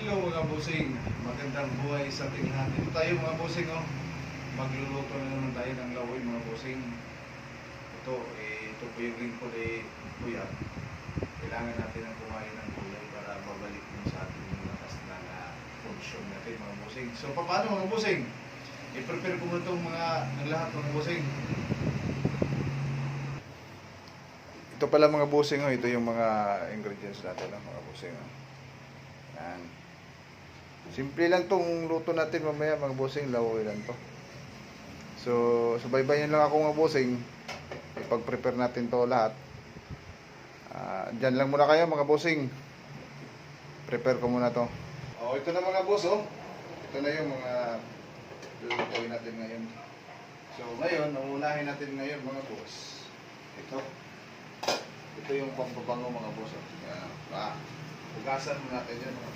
Hello mga bossing, magandang buhay sa ating lahat. Ito tayo mga bossing, oh. Magluluto na naman tayo ng lawoy mga bossing. Ito po yung lingkod kuya. Kailangan natin ng kumain ng gulay para babalik mo sa ating lakas na function natin mga bossing. So paano mga bossing? I-prepare ko muna itong ng lahat mga bossing. Ito pala mga bossing, oh. Ito yung mga ingredients natin, oh, mga bossing, oh. Yan. Simple lang tong luto natin mamaya mga bossing, lawoy lang to. So, subaybayan lang ako mga bossing. Ipag-prepare natin to lahat. Diyan lang muna kayo mga bossing. Prepare ko muna to. Oh, ito na mga boss, oh. Ito na yung mga lulutuin natin ngayon. So, ngayon, uunahin natin ngayon mga boss. Ito yung pampabango mga boss, oh. Yan. Hugasan mo natin yan mga